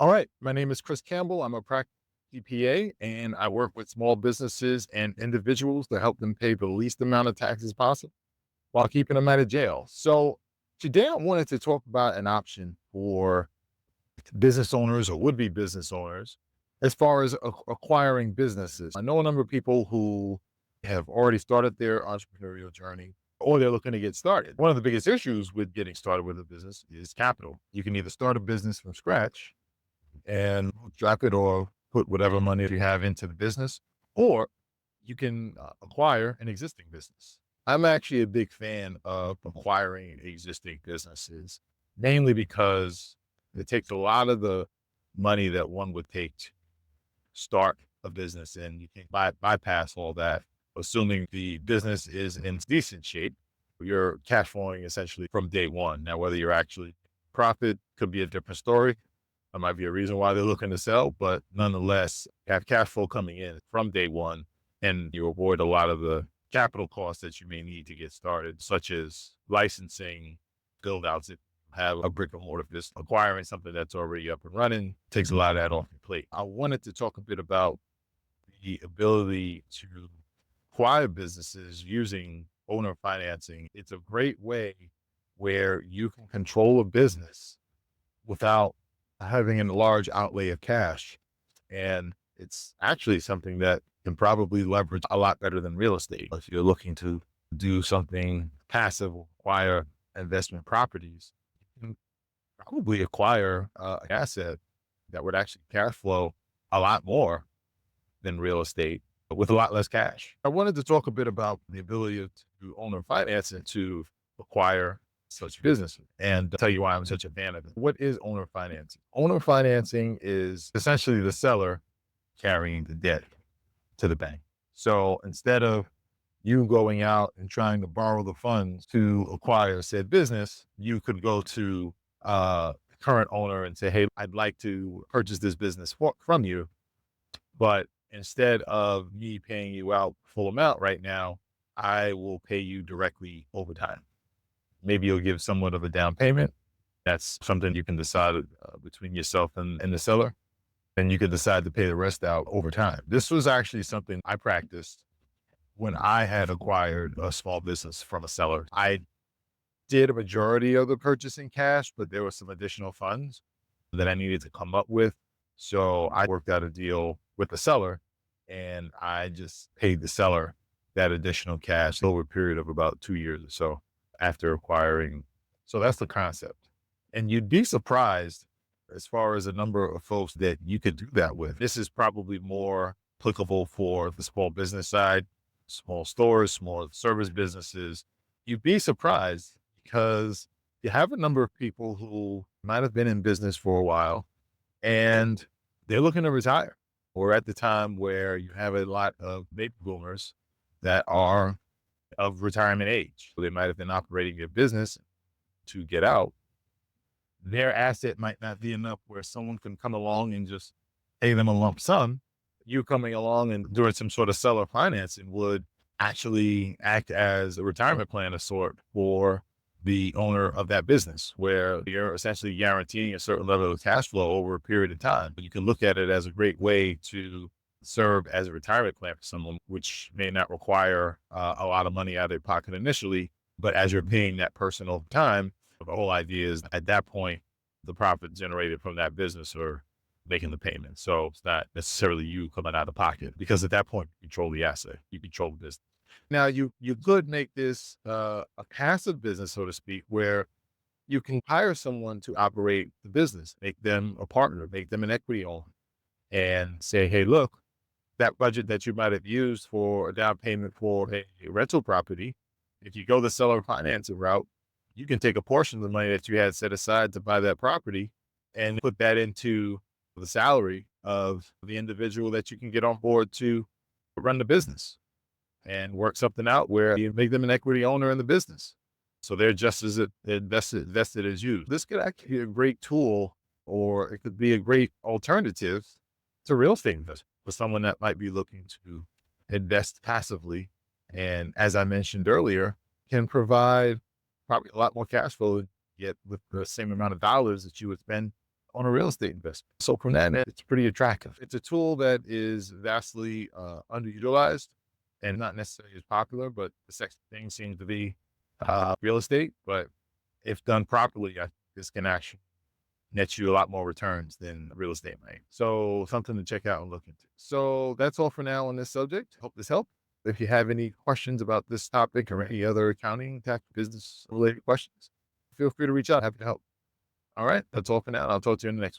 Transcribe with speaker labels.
Speaker 1: All right. My name is Chris Campbell. I'm a practicing CPA and I work with small businesses and individuals to help them pay the least amount of taxes possible while keeping them out of jail. So today I wanted to talk about an option for business owners or would-be business owners as far as acquiring businesses. I know a number of people who have already started their entrepreneurial journey or they're looking to get started. One of the biggest issues with getting started with a business is capital. You can either start a business from scratch and drop it or put whatever money you have into the business, or you can acquire an existing business. I'm actually a big fan of acquiring existing businesses, mainly because it takes a lot of the money that one would take to start a business and you can bypass all that, assuming the business is in decent shape. You're cash flowing essentially from day one. Now, whether you're actually profit could be a different story. There might be a reason why they're looking to sell, but nonetheless, have cash flow coming in from day one, and you avoid a lot of the capital costs that you may need to get started, such as licensing, build outs. If you have a brick and mortar business, acquiring something that's already up and running takes a lot of that off your plate. I wanted to talk a bit about the ability to acquire businesses using owner financing. It's a great way where you can control a business without having a large outlay of cash. And it's actually something that can probably leverage a lot better than real estate. If you're looking to do something passive, acquire investment properties, you can probably acquire an asset that would actually cash flow a lot more than real estate with a lot less cash. I wanted to talk a bit about the ability to owner finance and to acquire such business and tell you why I'm such a fan of it. What is owner financing? Owner financing is essentially the seller carrying the debt to the bank. So instead of you going out and trying to borrow the funds to acquire said business, you could go to the current owner and say, hey, I'd like to purchase this business from you, but instead of me paying you out full amount right now, I will pay you directly over time. Maybe you'll give somewhat of a down payment. That's something you can decide between yourself and the seller. And you can decide to pay the rest out over time. This was actually something I practiced when I had acquired a small business from a seller. I did a majority of the purchase in cash, but there were some additional funds that I needed to come up with. So I worked out a deal with the seller and I just paid the seller that additional cash over a period of about 2 years or so after acquiring. So that's the concept. And you'd be surprised as far as the number of folks that you could do that with. This is probably more applicable for the small business side, small stores, small service businesses. You'd be surprised because you have a number of people who might have been in business for a while and they're looking to retire, or at the time where you have a lot of baby boomers that are of retirement age. So they might have been operating their business to get out. Their asset might not be enough where someone can come along and just pay them a lump sum. You coming along and doing some sort of seller financing would actually act as a retirement plan of sort for the owner of that business, where you're essentially guaranteeing a certain level of cash flow over a period of time. But you can look at it as a great way to serve as a retirement plan for someone, which may not require a lot of money out of their pocket initially, but as you're paying that person over time, the whole idea is at that point, the profit generated from that business are making the payment. So it's not necessarily you coming out of pocket, because at that point, you control the asset, you control the business. Now you could make this a passive business, so to speak, where you can hire someone to operate the business, make them a partner, make them an equity owner, and say, hey, look, that budget that you might have used for a down payment for a rental property, if you go the seller financing route, you can take a portion of the money that you had set aside to buy that property and put that into the salary of the individual that you can get on board to run the business and work something out where you make them an equity owner in the business. So they're just as invested as you. This could actually be a great tool, or it could be a great alternative to real estate investment for someone that might be looking to invest passively. And as I mentioned earlier, can provide probably a lot more cash flow, yet with the same amount of dollars that you would spend on a real estate investment. So from that, it's pretty attractive. It's a tool that is vastly underutilized and not necessarily as popular, but the sexy thing seems to be real estate. But if done properly, I think this can actually net you a lot more returns than real estate might. So something to check out and look into. So that's all for now on this subject. Hope this helped. If you have any questions about this topic or any other accounting, tax, business related questions, feel free to reach out. Happy to help. All right. That's all for now. I'll talk to you in the next one.